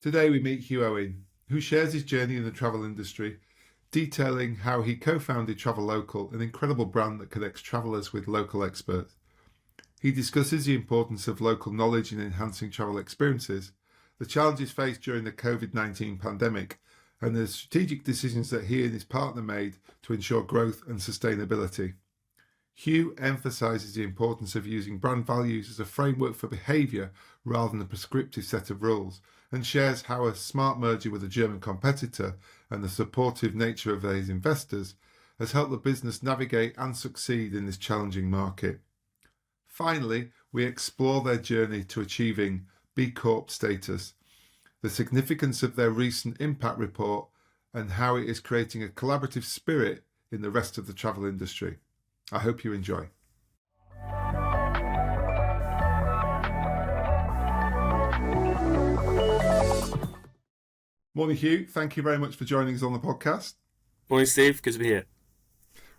Today we meet Huw Owen, who shares his journey in the travel industry, detailing how he co-founded TravelLocal, an incredible brand that connects travellers with local experts. He discusses the importance of local knowledge in enhancing travel experiences, the challenges faced during the COVID-19 pandemic, and the strategic decisions that he and his partner made to ensure growth and sustainability. Hugh emphasises the importance of using brand values as a framework for behaviour rather than a prescriptive set of rules, and shares how a smart merger with a German competitor and the supportive nature of these investors has helped the business navigate and succeed in this challenging market. Finally, we explore their journey to achieving B Corp status, the significance of their recent impact report, and how it is creating a collaborative spirit in the rest of the travel industry. I hope you enjoy. Morning, Hugh. Thank you very much for joining us on the podcast. Morning, Steve. Good to be here.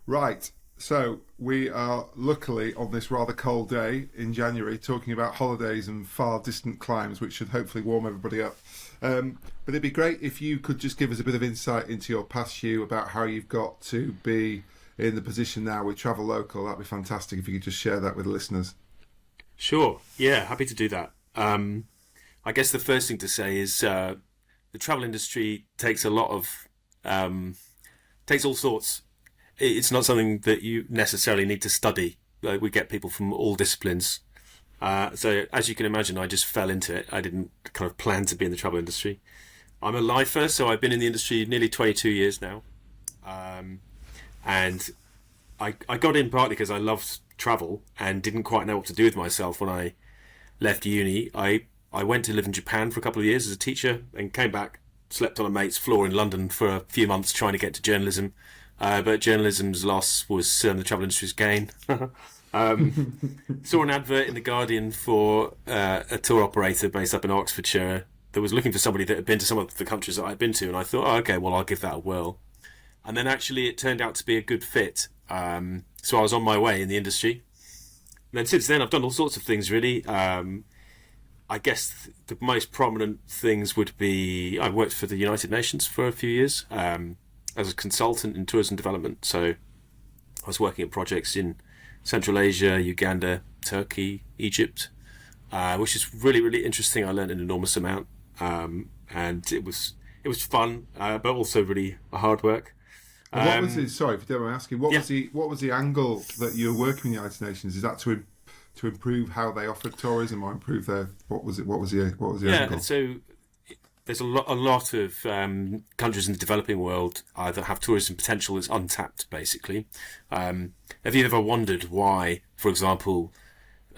Right. So we are luckily on this rather cold day in January talking about holidays and far distant climes, which should hopefully warm everybody up. But it'd be great if you could just give us a bit of insight into your past, Hugh, about how you've got to be in the position now with TravelLocal. That'd be fantastic if you could just share that with the listeners. Sure. Yeah, happy to do that. I guess the first thing to say is the travel industry takes a lot of, takes all sorts. It's not something that you necessarily need to study. We get people from all disciplines. So as you can imagine, I just fell into it. I didn't kind of plan to be in the travel industry. I'm a lifer, so I've been in the industry nearly 22 years now. And I got in partly because I loved travel and didn't quite know what to do with myself when I left uni. I went to live in Japan for a couple of years as a teacher and came back, slept on a mate's floor in London for a few months trying to get to journalism. But journalism's loss was the travel industry's gain. Saw an advert in The Guardian for a tour operator based up in Oxfordshire that was looking for somebody that had been to some of the countries that I'd been to, and I thought, oh, okay, well, I'll give that a whirl. And then actually it turned out to be a good fit. So I was on my way in the industry. And then since then I've done all sorts of things, really. I guess the most prominent things would be I worked for the United Nations for a few years as a consultant in tourism development. So I was working at projects in Central Asia, Uganda, Turkey, Egypt, which is really, really interesting. I learned an enormous amount, and it was fun, but also really hard work. What was it? Sorry if you don't mind asking. What was the angle that you were working in the United Nations? Is that to improve how they offered tourism, or improve their what was the angle? So there's a lot of countries in the developing world that have tourism potential that's untapped, basically. Have you ever wondered why, for example,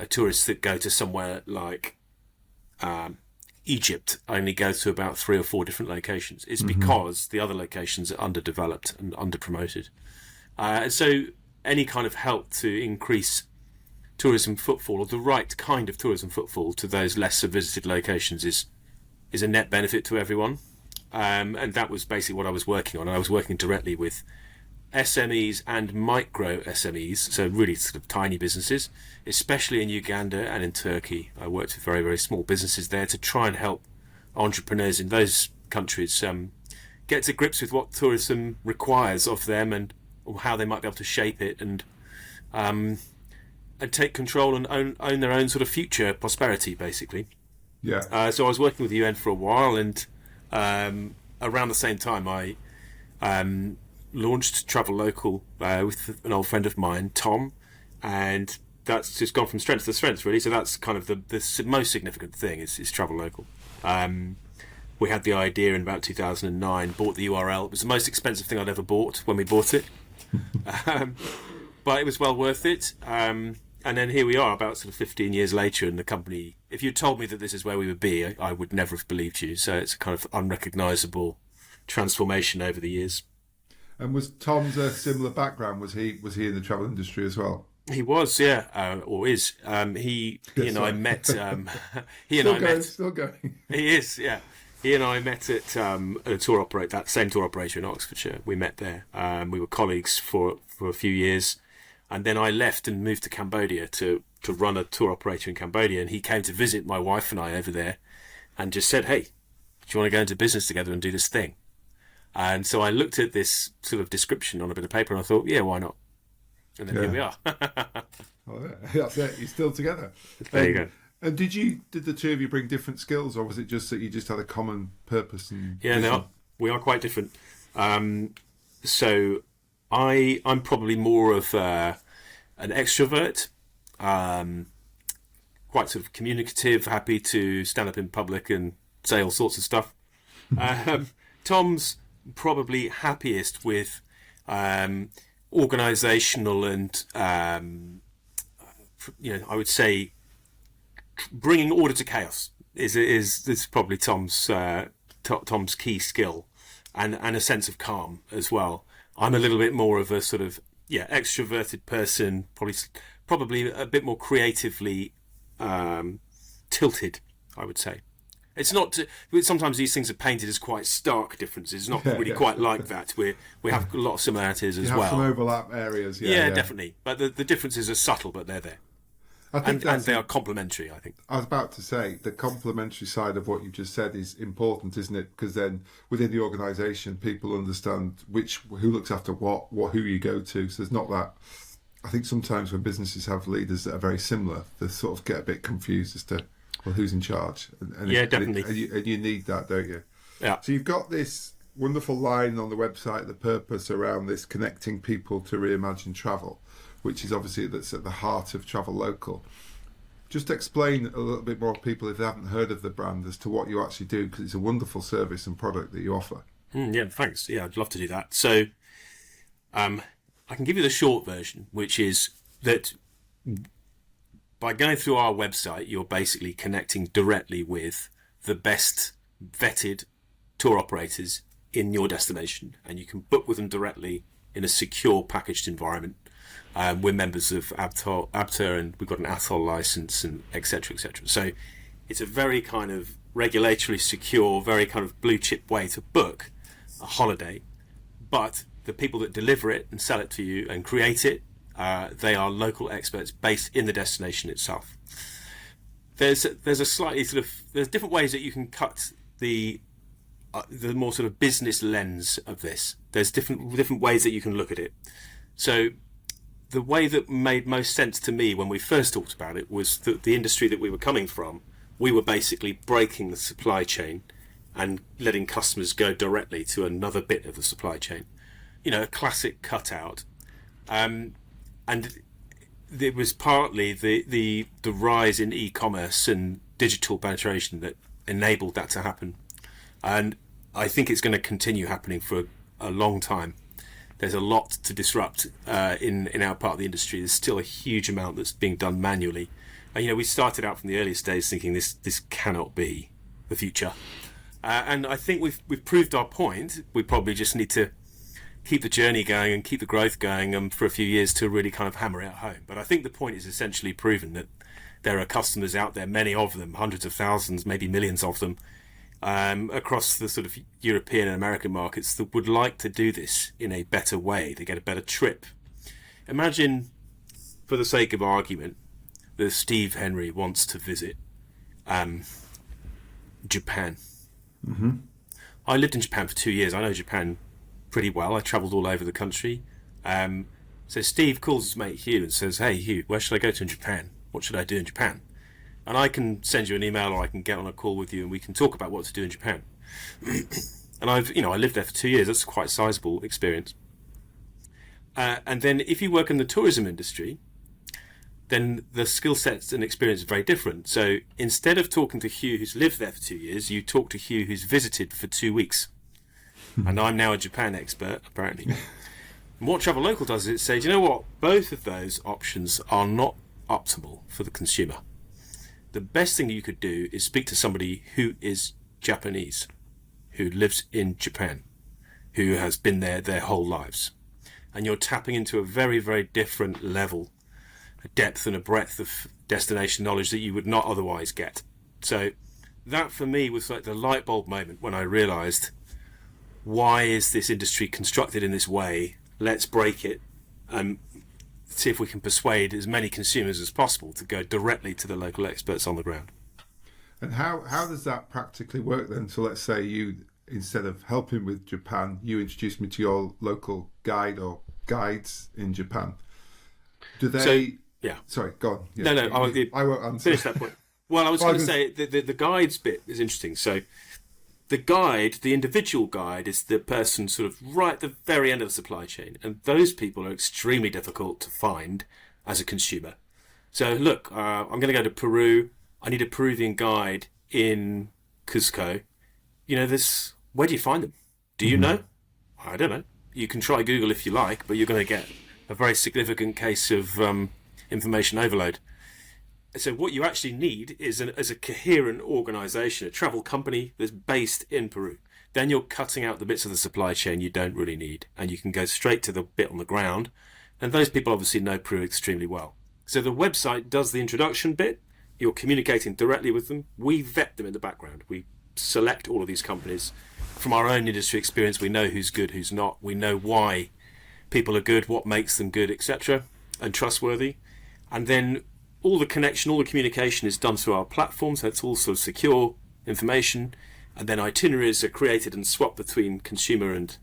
tourists that go to somewhere like Egypt only go to about 3 or 4 different locations? It's because the other locations are underdeveloped and underpromoted. And so any kind of help to increase tourism footfall, or the right kind of tourism footfall, to those lesser visited locations is a net benefit to everyone. And that was basically what I was working on. And I was working directly with SMEs and micro SMEs, so really sort of tiny businesses, especially in Uganda and in Turkey. I worked with very, very small businesses there to try and help entrepreneurs in those countries get to grips with what tourism requires of them and how they might be able to shape it and take control and own their own sort of future prosperity, basically. Yeah. So I was working with the UN for a while, and around the same time I launched TravelLocal with an old friend of mine, Tom, and that's just gone from strength to strength, really. So that's kind of the most significant thing is TravelLocal. We had the idea in about 2009, bought the URL. It was the most expensive thing I'd ever bought when we bought it, but it was well worth it. And then here we are, about sort of 15 years later, and the company, if you told me that this is where we would be, I would never have believed you. So it's a kind of unrecognisable transformation over the years. And was Tom's a similar background? Was he in the travel industry as well? He was, yeah, or is. He and I met. Still going. He is, yeah. He and I met at a tour operator, that same tour operator in Oxfordshire. We met there. We were colleagues for a few years, and then I left and moved to Cambodia to run a tour operator in Cambodia. And he came to visit my wife and I over there, and just said, "Hey, you want to go into business together and do this thing? And so I looked at this sort of description on a bit of paper and I thought, yeah, why not? And then here we are. Oh, yeah. That's it. You're still together. There you go. And did the two of you bring different skills, or was it just that you just had a common purpose and Yeah, vision? no, we are quite different. So I'm probably more of an extrovert, quite sort of communicative, happy to stand up in public and say all sorts of stuff. Tom's probably happiest with organisational and I would say bringing order to chaos is probably Tom's key skill, and a sense of calm as well. I'm a little bit more of a sort of extroverted person, probably a bit more creatively tilted, I would say. It's not. Sometimes these things are painted as quite stark differences. It's not really quite like that. We have a lot of similarities as You have well. some overlap areas. Yeah, definitely. But the differences are subtle, but they're there. I think And they are complementary, I think. I was about to say the complementary side of what you just said is important, isn't it? Because then within the organisation, people understand who looks after who you go to. So there's not that. I think sometimes when businesses have leaders that are very similar, they sort of get a bit confused as to who's in charge. And Definitely. And you need that, don't you? Yeah. So you've got this wonderful line on the website, the purpose around this connecting people to reimagine travel, which is obviously that's at the heart of TravelLocal. Just explain a little bit more to people if they haven't heard of the brand as to what you actually do, because it's a wonderful service and product that you offer. Yeah, thanks. Yeah, I'd love to do that. So I can give you the short version, which is that by going through our website, you're basically connecting directly with the best vetted tour operators in your destination, and you can book with them directly in a secure packaged environment. We're members of ABTA, and we've got an ATOL license, and etc. etc. So it's a very kind of regulatorily secure, very kind of blue chip way to book a holiday. But the people that deliver it and sell it to you and create it, they are local experts based in the destination itself. There's a slightly there's different ways that you can cut the more sort of business lens of this. There's different ways that you can look at it. So the way that made most sense to me when we first talked about it was that the industry that we were coming from, we were basically breaking the supply chain and letting customers go directly to another bit of the supply chain. A classic cutout. And it was partly the rise in e-commerce and digital penetration that enabled that to happen. And I think it's going to continue happening for a long time. There's a lot to disrupt in our part of the industry. There's still a huge amount that's being done manually. And, we started out from the earliest days thinking this cannot be the future. And I think we've proved our point. We probably just need to keep the journey going and keep the growth going for a few years to really kind of hammer it home. But I think the point is essentially proven that there are customers out there, many of them, hundreds of thousands, maybe millions of them, across the sort of European and American markets that would like to do this in a better way. They get a better trip. Imagine, for the sake of argument, that Steve Henry wants to visit Japan. Mm-hmm. I lived in Japan for 2 years. I know Japan pretty well. I travelled all over the country. So Steve calls his mate Hugh and says, "Hey Hugh, where should I go to in Japan? What should I do in Japan?" And I can send you an email, or I can get on a call with you, and we can talk about what to do in Japan. And I lived there for 2 years. That's quite a sizable experience. And then if you work in the tourism industry, then the skill sets and experience are very different. So instead of talking to Hugh, who's lived there for 2 years, you talk to Hugh, who's visited for 2 weeks. And I'm now a Japan expert, apparently. And what TravelLocal does is it say, do you know what? Both of those options are not optimal for the consumer. The best thing you could do is speak to somebody who is Japanese, who lives in Japan, who has been there their whole lives. And you're tapping into a very, very different level, a depth and a breadth of destination knowledge that you would not otherwise get. So that for me was like the light bulb moment when I realised, why is this industry constructed in this way? Let's break it and see if we can persuade as many consumers as possible to go directly to the local experts on the ground. And how does that practically work then? So let's say you, instead of helping with Japan, you introduce me to your local guide or guides in Japan. Do they? So yeah, Sorry, go on. Yeah, no, I won't answer. finish that point. Well, I was going to say the guides bit is interesting. So the guide, the individual guide, is the person sort of right at the very end of the supply chain, and those people are extremely difficult to find as a consumer. So look, I'm going to go to Peru. I need a Peruvian guide in Cusco. You know, this. Where do you find them? Do you know? I don't know. You can try Google if you like, but you're going to get a very significant case of information overload. So what you actually need is a coherent organisation, a travel company that's based in Peru. Then you're cutting out the bits of the supply chain you don't really need, and you can go straight to the bit on the ground. And those people obviously know Peru extremely well. So the website does the introduction bit. You're communicating directly with them. We vet them in the background. We select all of these companies. From our own industry experience, we know who's good, who's not. We know why people are good, what makes them good, etc., and trustworthy. And then all the connection, all the communication is done through our platform, so it's all sort of secure information. And then itineraries are created and swapped between consumer and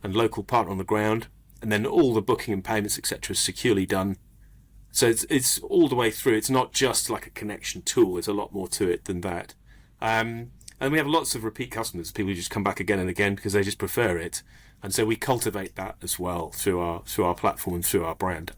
local partner on the ground. And then all the booking and payments, etc., is securely done. So it's all the way through. It's not just like a connection tool. There's a lot more to it than that. And we have lots of repeat customers, people who just come back again and again because they just prefer it. And so we cultivate that as well through our platform and through our brand.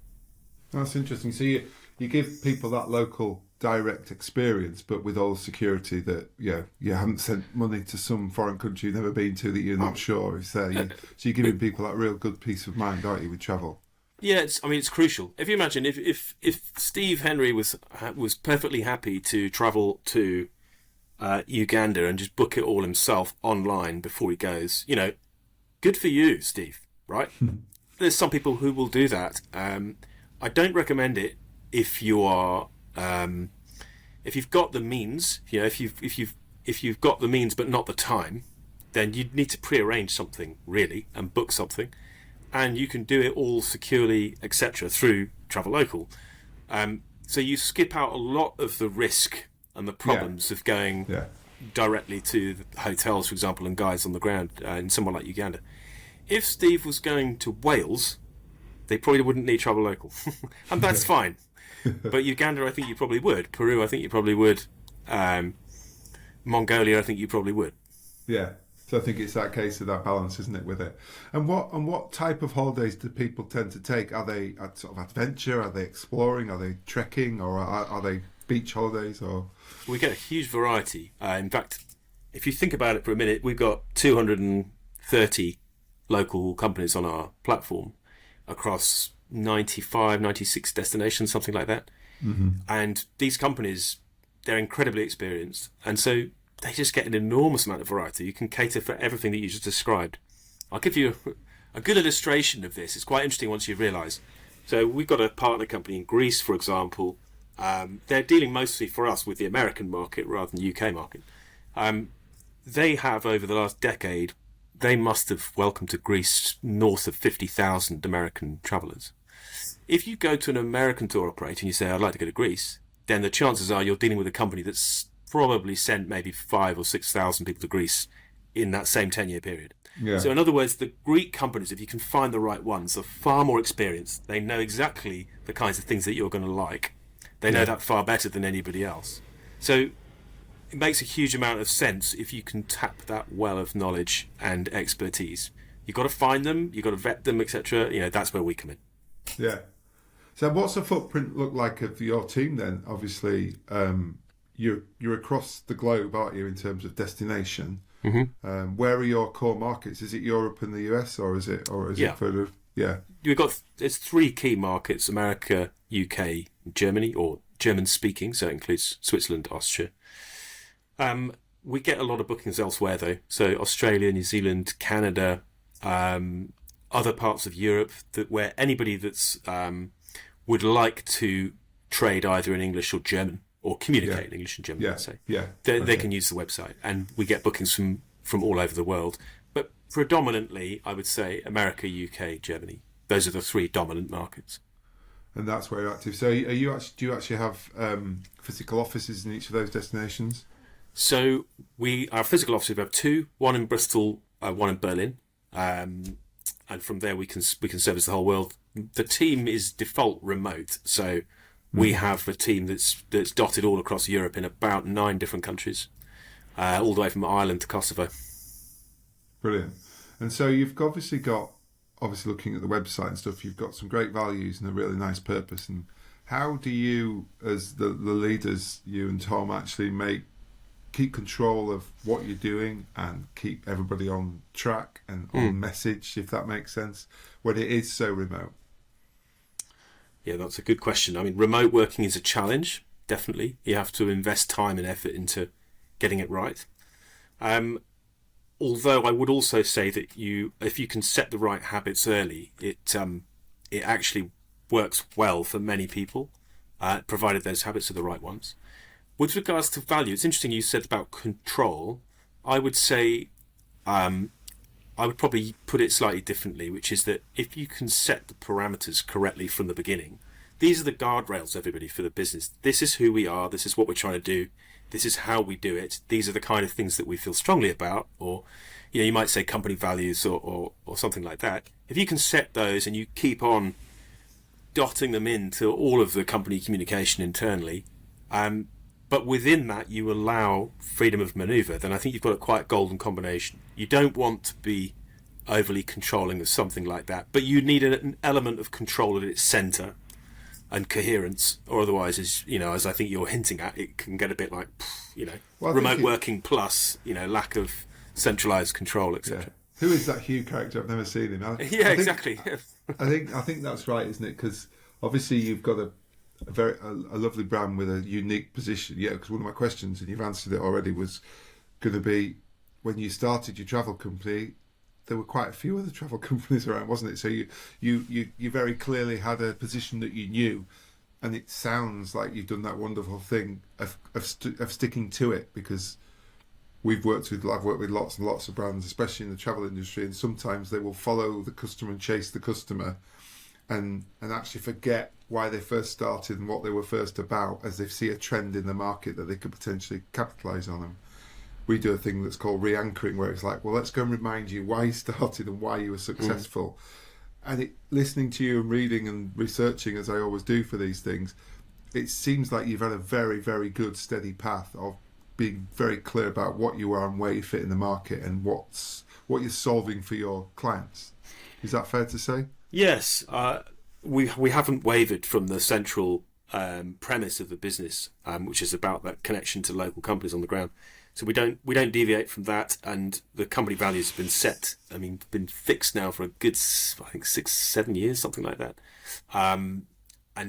That's interesting. So you give people that local direct experience, but with all the security that you haven't sent money to some foreign country you've never been to that you're not sure is there. So you're giving people that real good peace of mind, aren't you, with travel? Yeah, it's crucial. If you imagine if Steve Henry was perfectly happy to travel to Uganda and just book it all himself online before he goes, good for you, Steve. Right? There's some people who will do that. I don't recommend it if you are if you've got the means. If you've got the means but not the time, then you need to pre-arrange something really and book something. And you can do it all securely, etc., through TravelLocal. So you skip out a lot of the risk and the problems of going directly to the hotels, for example, and guides on the ground in somewhere like Uganda. If Steve was going to Wales, they probably wouldn't need TravelLocal, and that's fine. But Uganda, I think you probably would. Peru, I think you probably would. Mongolia, I think you probably would. Yeah. So I think it's that case of that balance, isn't it, with it? And what type of holidays do people tend to take? Are they sort of adventure? Are they exploring? Are they trekking? Or are they beach holidays? Or we get a huge variety. In fact, if you think about it for a minute, we've got 230 local companies on our platform across 95, 96 destinations, something like that. Mm-hmm. And these companies, they're incredibly experienced. And so they just get an enormous amount of variety. You can cater for everything that you just described. I'll give you a good illustration of this. It's quite interesting once you realise. So we've got a partner company in Greece, for example. They're dealing mostly for us with the American market rather than the UK market. They have, over the last decade, they must have welcomed to Greece north of 50,000 American travellers. If you go to an American tour operator and you say, I'd like to go to Greece, then the chances are you're dealing with a company that's probably sent maybe 5,000 or 6,000 people to Greece in that same 10-year period. Yeah. So in other words, the Greek companies, if you can find the right ones, are far more experienced. They know exactly the kinds of things that you're going to like. They know that far better than anybody else. So it makes a huge amount of sense if you can tap that well of knowledge and expertise. You've got to find them, you've got to vet them, etc. That's where we come in. Yeah. So what's the footprint look like of your team then? Obviously, you're across the globe, aren't you, in terms of destination? Mm-hmm. Where are your core markets? Is it Europe and the US, or is it further? Yeah, there's three key markets: America, UK, Germany, or German speaking, so it includes Switzerland, Austria. We get a lot of bookings elsewhere though, so Australia, New Zealand, Canada, other parts of Europe, where anybody that's would like to trade either in English or German, or communicate in English and German, let's say. They can use the website, and we get bookings from all over the world. But predominantly, I would say America, UK, Germany. Those are the three dominant markets. And that's where you're active. So do you actually have physical offices in each of those destinations? So our physical offices, we have two, one in Bristol, one in Berlin, and from there we can service the whole world. The team is default remote, so we have a team that's dotted all across Europe in about 9 different countries, all the way from Ireland to Kosovo. Brilliant. And so you've obviously looking at the website and stuff, you've got some great values and a really nice purpose. And how do you, as the leaders, you and Tom, actually keep control of what you're doing and keep everybody on track and on message, if that makes sense, when it is so remote? Yeah, that's a good question. I mean, remote working is a challenge, definitely. You have to invest time and effort into getting it right. Although I would also say that if you can set the right habits early, it actually works well for many people, provided those habits are the right ones. With regards to value, it's interesting you said about control. I would say, I would probably put it slightly differently, which is that if you can set the parameters correctly from the beginning, these are the guardrails, everybody, for the business. This is who we are. This is what we're trying to do. This is how we do it. These are the kind of things that we feel strongly about, or you might say company values or something like that. If you can set those and you keep on dotting them into all of the company communication internally, but within that you allow freedom of maneuver, then I think you've got a quite golden combination. You don't want to be overly controlling of something like that, but you need an element of control at its centre and coherence, or otherwise, as I think you're hinting at, it can get a bit like, remote working plus, lack of centralised control, etc. Yeah. Who is that Hugh character? I've never seen him. Exactly. I think that's right, isn't it? Because obviously you've got a lovely brand with a unique position. Yeah, because one of my questions, and you've answered it already, was going to be, when you started your travel company, there were quite a few other travel companies around, wasn't it? So you very clearly had a position that you knew, and it sounds like you've done that wonderful thing of sticking to it, because I've worked with lots and lots of brands, especially in the travel industry, and sometimes they will follow the customer and chase the customer and actually forget why they first started and what they were first about, as they see a trend in the market that they could potentially capitalise on them. We do a thing that's called re-anchoring, where it's like, well, let's go and remind you why you started and why you were successful. And listening to you and reading and researching, as I always do for these things, it seems like you've had a very, very good, steady path of being very clear about what you are and where you fit in the market and what you're solving for your clients. Is that fair to say? Yes. We haven't wavered from the central premise of the business, which is about that connection to local companies on the ground. So we don't deviate from that, and the company values have been set. I mean, been fixed now for a good, I think, 6-7 years, something like that. And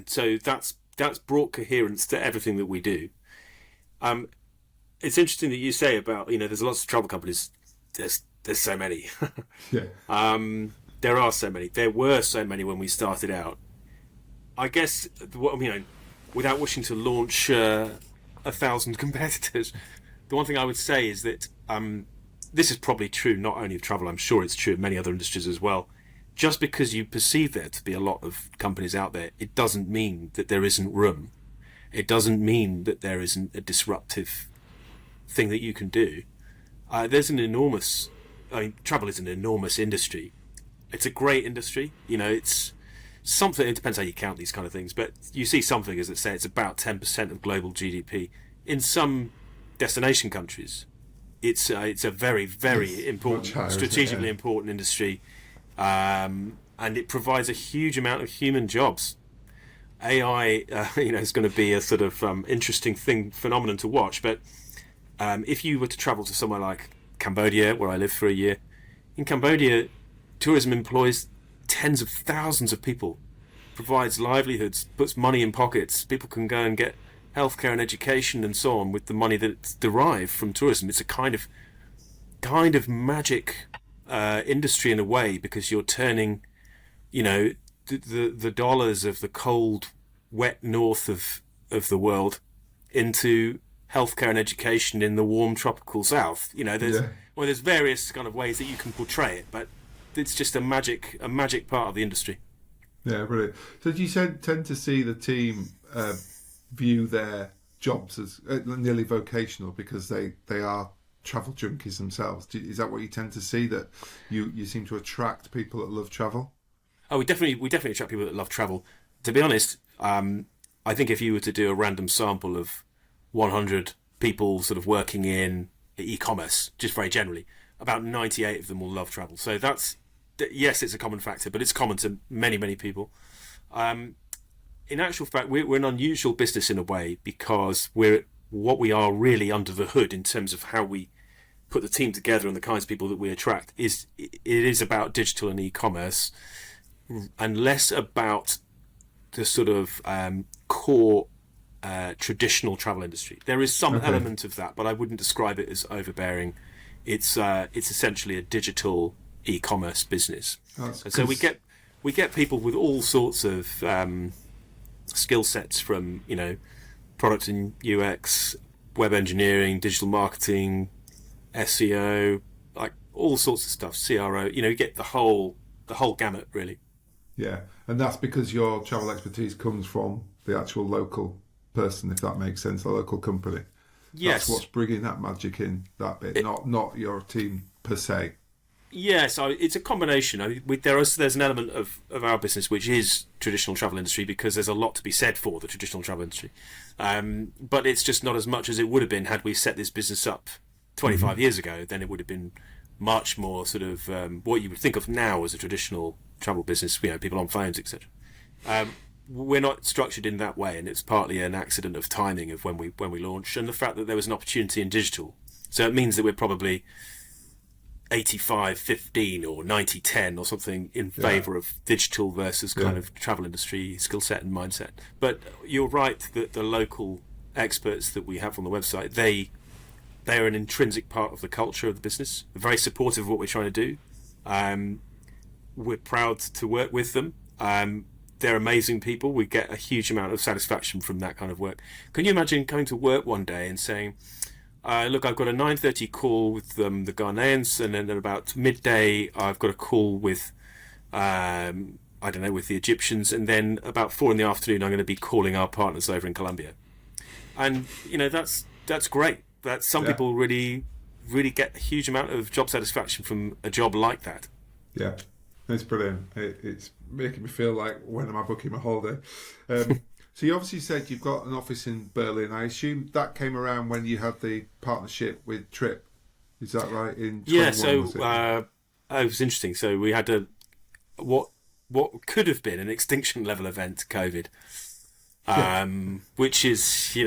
so that's brought coherence to everything that we do. It's interesting that you say about, there's lots of travel companies. There's so many. Yeah. There are so many. There were so many when we started out. I guess, without wishing to launch 1,000 competitors, the one thing I would say is that this is probably true not only of travel, I'm sure it's true of many other industries as well. Just because you perceive there to be a lot of companies out there, it doesn't mean that there isn't room. It doesn't mean that there isn't a disruptive thing that you can do. There's travel is an enormous industry. It's a great industry. It's something, it depends how you count these kind of things, but you see some figures that say it's about 10% of global GDP. In some destination countries, it's a very, very important, strategically important industry, and it provides a huge amount of human jobs. AI, is going to be a sort of interesting phenomenon to watch. But if you were to travel to somewhere like Cambodia, where I lived for a year, in Cambodia, tourism employs tens of thousands of people, provides livelihoods, puts money in pockets. People can go and get healthcare and education and so on with the money that's derived from tourism. It's a kind of magic industry in a way, because you're turning, the dollars of the cold, wet north of the world into healthcare and education in the warm tropical south. There's various kind of ways that you can portray it, but it's just a magic part of the industry. Yeah, brilliant. So do you tend to see the team view their jobs as nearly vocational because they are travel junkies themselves. Is that what you tend to see, that you seem to attract people that love travel? Oh, we definitely attract people that love travel. To be honest, I think if you were to do a random sample of 100 people sort of working in e-commerce, just very generally, about 98 of them will love travel. So yes, it's a common factor, but it's common to many, many people. In actual fact, we're an unusual business in a way, because what we are really under the hood in terms of how we put the team together and the kinds of people that we attract it is about digital and e-commerce, and less about the sort of core traditional travel industry. There is some element of that, but I wouldn't describe it as overbearing. It's essentially a digital e-commerce business. And so we get people with all sorts of skill sets, from product and UX, web engineering, digital marketing, SEO, like all sorts of stuff, CRO. You get the whole gamut, really. Yeah, and that's because your travel expertise comes from the actual local person, if that makes sense, the local company. Yes. That's what's bringing that magic in, that bit, not your team per se. Yes, it's a combination. I mean, there's an element of our business which is traditional travel industry, because there's a lot to be said for the traditional travel industry. But it's just not as much as it would have been had we set this business up 25 years ago. Then it would have been much more sort of what you would think of now as a traditional travel business, people on phones, etc. We're not structured in that way, and it's partly an accident of timing of when we launched, and the fact that there was an opportunity in digital. So it means that we're probably 85-15 or 90-10 or something in favour of digital versus kind of travel industry skill set and mindset. But you're right that the local experts that we have on the website, they are an intrinsic part of the culture of the business. They're very supportive of what we're trying to do. We're proud to work with them. They're amazing people. We get a huge amount of satisfaction from that kind of work. Can you imagine coming to work one day and saying, look, I've got a 9:30 call with the Ghanaians, and then at about midday I've got a call with, with the Egyptians, and then about 4 p.m. I'm going to be calling our partners over in Colombia. And that's great. That some people really get a huge amount of job satisfaction from a job like that. Yeah, it's brilliant. It's making me feel like, when am I booking my holiday? So you obviously said you've got an office in Berlin. I assume that came around when you had the partnership with Trip. Is that right? In 21, so was it? It was interesting. So we had what could have been an extinction level event, COVID, which is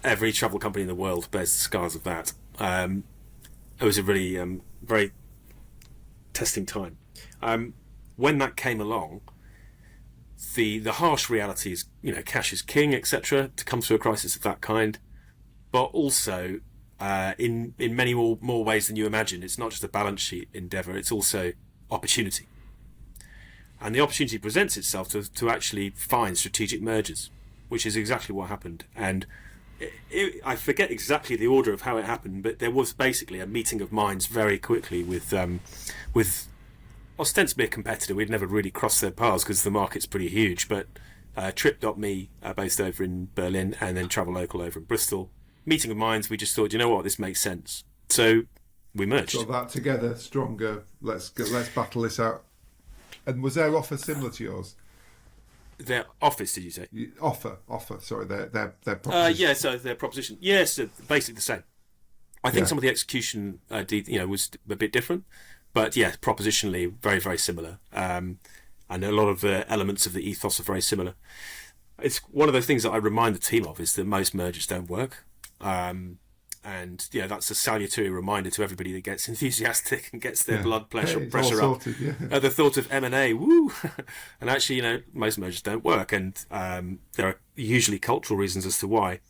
every travel company in the world bears the scars of that. It was a really very testing time. When that came along, the harsh reality is, cash is king, etc. To come through a crisis of that kind, but also in many more ways than you imagine, it's not just a balance sheet endeavour; it's also opportunity. And the opportunity presents itself to actually find strategic mergers, which is exactly what happened. And I forget exactly the order of how it happened, but there was basically a meeting of minds very quickly with ostensibly a competitor. We'd never really crossed their paths because the market's pretty huge, but Trip.me, based over in Berlin, and then TravelLocal over in Bristol. Meeting of minds, we just thought, this makes sense. So we merged. Got that together, stronger. Let's battle this out. And was their offer similar to yours? Their office, did you say? Offer. Sorry, their proposition. So their proposition. Yes, basically the same. I think some of the execution, was a bit different, but propositionally very, very similar. And a lot of the elements of the ethos are very similar. It's one of the things that I remind the team of, is that most mergers don't work. And that's a salutary reminder to everybody that gets enthusiastic and gets their blood pressure up at the thought of M&A. Woo! And actually, most mergers don't work, and there are usually cultural reasons as to why.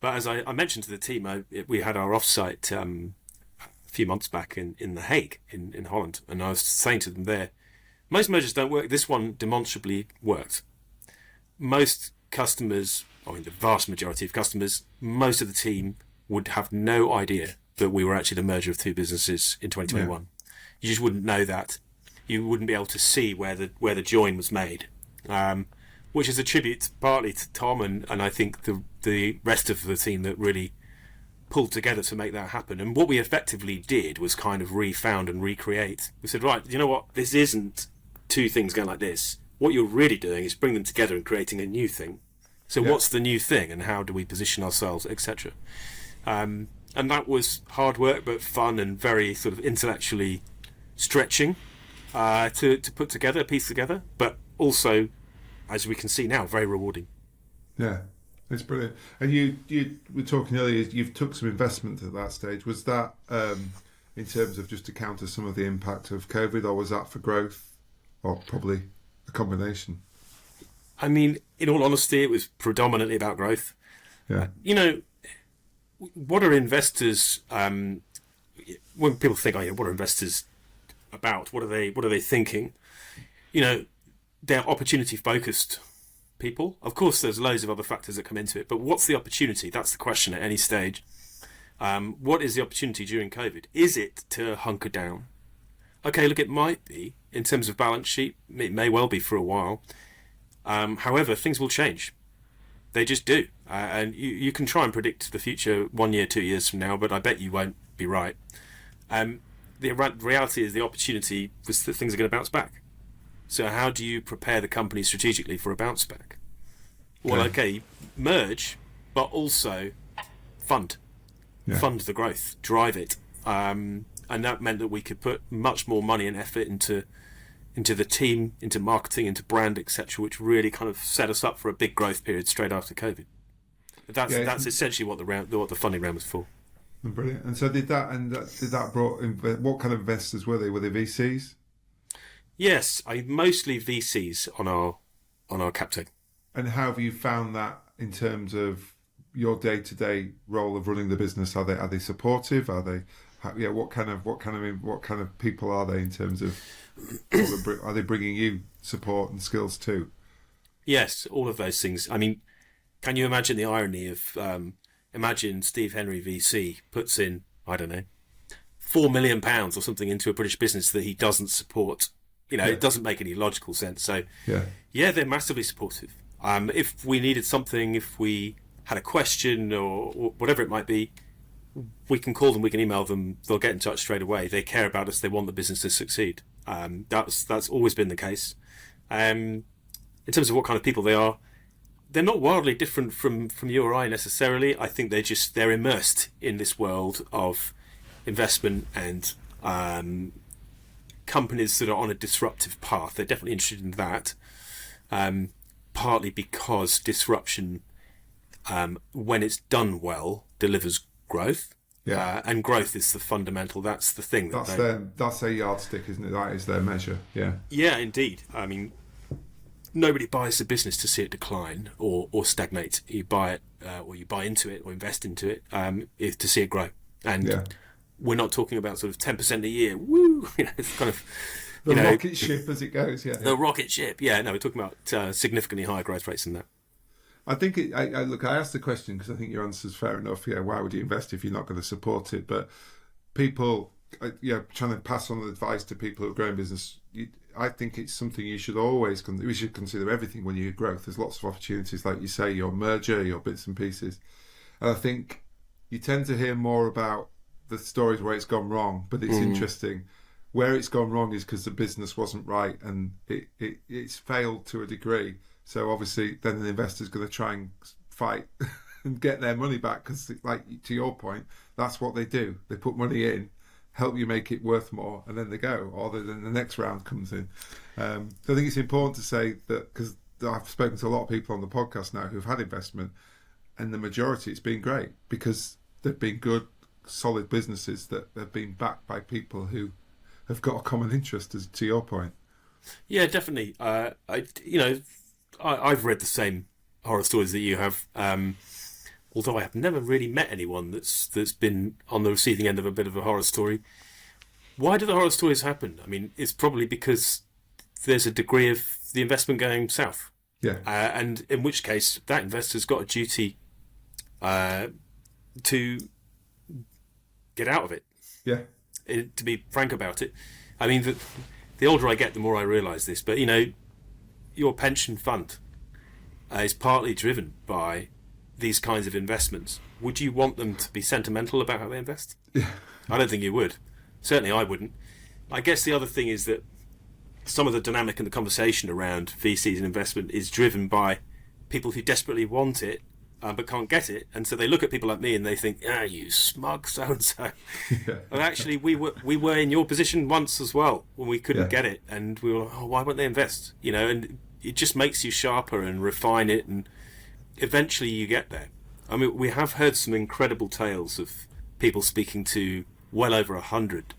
But as I mentioned to the team, we had our offsite a few months back in The Hague, in Holland, and I was saying to them there, most mergers don't work. This one demonstrably worked. Most customers, the vast majority of customers, most of the team would have no idea that we were actually the merger of two businesses in 2021. Yeah. You just wouldn't know that. You wouldn't be able to see where the join was made, which is a tribute partly to Tom and I think the rest of the team that really pulled together to make that happen. And what we effectively did was kind of refound and recreate. We said, right, you know what? This isn't two things going like this. What you're really doing is bring them together and creating a new thing. So what's the new thing, and how do we position ourselves, etc. And that was hard work, but fun and very sort of intellectually stretching to put together, piece together, but also, as we can see now, very rewarding. Yeah, it's brilliant. And you were talking earlier, you've took some investment at that stage. Was that in terms of just to counter some of the impact of COVID, or was that for growth, or probably a combination? I mean, in all honesty, it was predominantly about growth. Yeah. You know, what are investors? When people think, what are investors about? What are they thinking? You know, they're opportunity focused people. Of course, there's loads of other factors that come into it, but what's the opportunity? That's the question at any stage. What is the opportunity during COVID? Is it to hunker down? Okay, look, it might be in terms of balance sheet. It may well be for a while. However, things will change. They just do. And you can try and predict the future 1 year, 2 years from now, but I bet you won't be right. The reality is the opportunity was that things are going to bounce back. So how do you prepare the company strategically for a bounce back? Well, okay, merge, but also fund. Yeah. Fund the growth, drive it. And that meant that we could put much more money and effort into the team, into marketing, into brand, etc., which really kind of set us up for a big growth period straight after COVID. That's essentially what the funding round was for. Brilliant. And so did that brought what kind of investors were they? Were they VCs? Yes, mostly VCs on our cap table. And how have you found that in terms of your day-to-day role of running the business? Are they supportive? Are they what kind of people are they in terms of are they bringing you support and skills too? Yes, all of those things. I mean, can you imagine the irony of imagine Steve Henry VC puts in, I don't know, £4 million or something into a British business that he doesn't support. You know, It doesn't make any logical sense. So they're massively supportive. If we needed something, if we had a question or whatever it might be, we can call them, we can email them, they'll get in touch straight away. They care about us, they want the business to succeed. That's always been the case. In terms of what kind of people they are, they're not wildly different from you or I necessarily. I think they're immersed in this world of investment and companies that are on a disruptive path. They're definitely interested in that, partly because disruption, when it's done well, delivers growth. And growth is the fundamental. That's the thing. That's their yardstick, isn't it? That is their measure. Yeah. Yeah, indeed. I mean, nobody buys the business to see it decline or stagnate. You buy it, or you buy into it, or invest into it, to see it grow. And we're not talking about sort of 10% a year. Woo! It's kind of the rocket ship as it goes. Yeah. The rocket ship. Yeah. No, we're talking about significantly higher growth rates than that. I think I asked the question because I think your answer is fair enough. Yeah, why would you invest if you're not going to support it? But people, trying to pass on advice to people who are growing business, I think it's something you should always we should consider everything when you growth. There's lots of opportunities, like you say, your merger, your bits and pieces, and I think you tend to hear more about the stories where it's gone wrong. But it's interesting. Where it's gone wrong is because the business wasn't right and it's failed to a degree. So obviously, then the investor's going to try and fight and get their money back because, like to your point, that's what they do. They put money in, help you make it worth more, and then they go. Or then the next round comes in. So I think it's important to say that because I've spoken to a lot of people on the podcast now who've had investment, and the majority it's been great because they've been good, solid businesses that have been backed by people who have got a common interest. As to your point. Yeah, definitely. I've read the same horror stories that you have, although I have never really met anyone that's been on the receiving end of a bit of a horror story. Why do the horror stories happen? I mean, it's probably because there's a degree of the investment going south. Yeah. And in which case, that investor's got a duty to get out of it. Yeah. To be frank about it. I mean, the older I get, the more I realise this. But, your pension fund is partly driven by these kinds of investments, would you want them to be sentimental about how they invest? Yeah. I don't think you would. Certainly I wouldn't. I guess the other thing is that some of the dynamic in the conversation around VCs and investment is driven by people who desperately want it but can't get it, and so they look at people like me and they think, you smug so and so. And actually, we were in your position once as well when we couldn't get it, and we were, why won't they invest? And it just makes you sharper and refine it, and eventually you get there. I mean, we have heard some incredible tales of people speaking to well over 100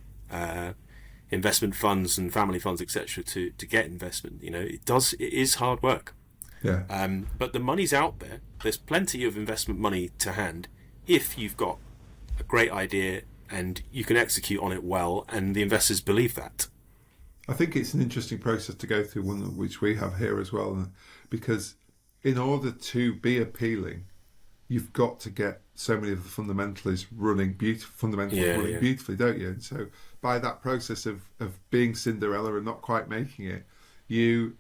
investment funds and family funds, etc., to get investment. It is hard work. Yeah. But the money's out there. There's plenty of investment money to hand if you've got a great idea and you can execute on it well, and the investors believe that. I think it's an interesting process to go through, one which we have here as well, because in order to be appealing, you've got to get so many of the fundamentals running beautifully, don't you? And so by that process of being Cinderella and not quite making it, you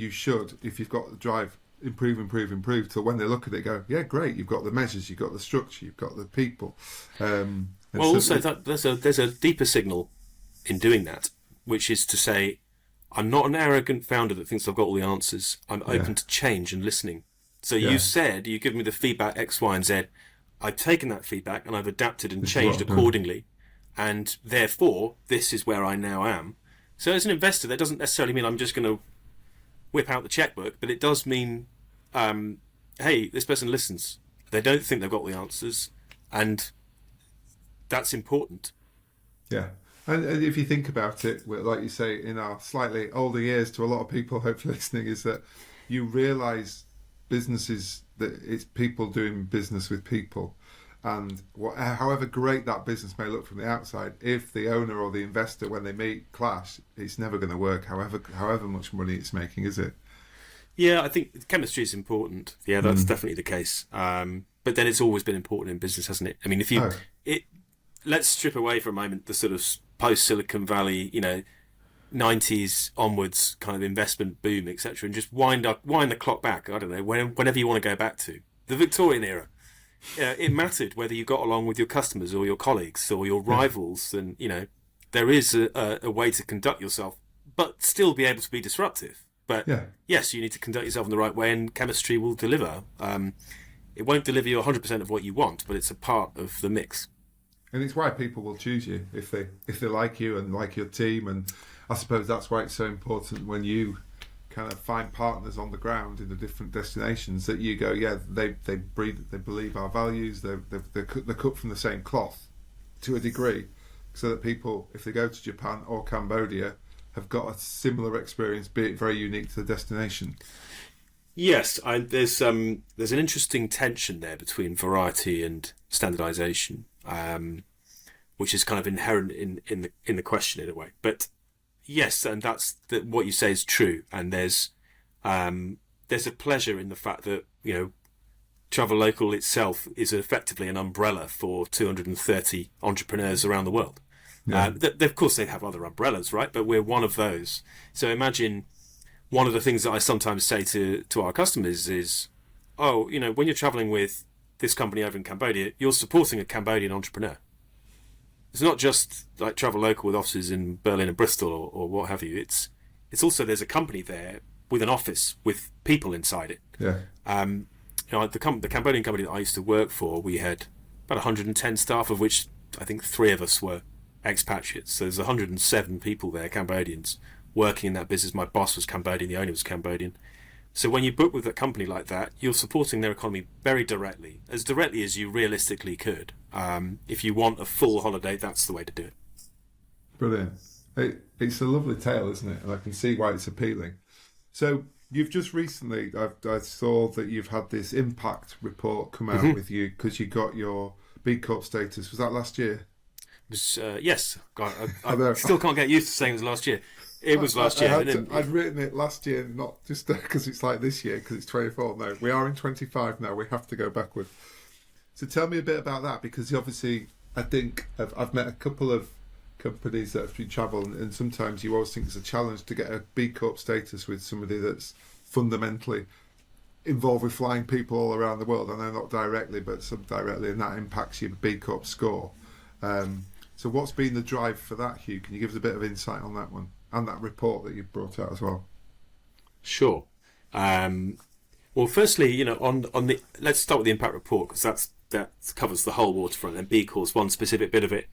should, if you've got the drive, improve till when they look at it go, yeah, great, you've got the measures, you've got the structure, you've got the people. There's a deeper signal in doing that, which is to say, I'm not an arrogant founder that thinks I've got all the answers. I'm open to change and listening. So you said, you give me the feedback X, Y, and Z. I've taken that feedback and I've adapted and changed accordingly. And therefore, this is where I now am. So as an investor, that doesn't necessarily mean I'm just going to whip out the checkbook, but it does mean, hey, this person listens. They don't think they've got the answers, and that's important. Yeah. And if you think about it, like you say, in our slightly older years, to a lot of people hopefully listening, is that you realise businesses, that it's people doing business with people. And however great that business may look from the outside, if the owner or the investor, when they meet, clash, it's never going to work, however much money it's making, is it? Yeah, I think chemistry is important. Yeah, that's definitely the case. But then it's always been important in business, hasn't it? I mean, let's strip away for a moment the sort of post-Silicon Valley, 90s onwards kind of investment boom, etc., and just wind the clock back. I don't know, whenever you want to go back to the Victorian era. It mattered whether you got along with your customers or your colleagues or your rivals, and there is a way to conduct yourself, but still be able to be disruptive. But yes, you need to conduct yourself in the right way, and chemistry will deliver. It won't deliver you 100% of what you want, but it's a part of the mix. And it's why people will choose you if they like you and like your team. And I suppose that's why it's so important when you kind of find partners on the ground in the different destinations, that you go, they believe our values, they're cut from the same cloth to a degree, so that people, if they go to Japan or Cambodia, have got a similar experience, be it very unique to the destination. Yes, there's an interesting tension there between variety and standardization, which is kind of inherent in the question in a way. But yes, and what you say is true. And there's a pleasure in the fact that TravelLocal itself is effectively an umbrella for 230 entrepreneurs around the world. Yeah. Of course, they have other umbrellas, right? But we're one of those. So imagine one of the things that I sometimes say to our customers is, when you're traveling with this company over in Cambodia, you're supporting a Cambodian entrepreneur. It's not just like TravelLocal with offices in Berlin and Bristol or what have you. It's also, there's a company there with an office with people inside it. Yeah. The Cambodian company that I used to work for, we had about 110 staff, of which I think 3 of us were expatriates. So there's 107 people there, Cambodians, working in that business. My boss was Cambodian, the owner was Cambodian. So when you book with a company like that, you're supporting their economy very directly as you realistically could. If you want a full holiday, that's the way to do it. Brilliant. It's a lovely tale, isn't it? And I can see why it's appealing. So you've just recently, I saw that you've had this impact report come out with you because you got your B Corp status. Was that last year? Yes. God, I still can't get used to saying it was last year. It was last year. I'd written it last year, not just because it's like this year, because it's 24. No, we are in 25 now. We have to go backward. So tell me a bit about that, because obviously I think I've met a couple of companies that have been travel, and sometimes you always think it's a challenge to get a B Corp status with somebody that's fundamentally involved with flying people all around the world. I know not directly, but subdirectly, and that impacts your B Corp score. So what's been the drive for that, Hugh? Can you give us a bit of insight on that one and that report that you've brought out as well? Sure. Well, firstly, on the let's start with the impact report, because that covers the whole waterfront, and B Corp's one specific bit of it.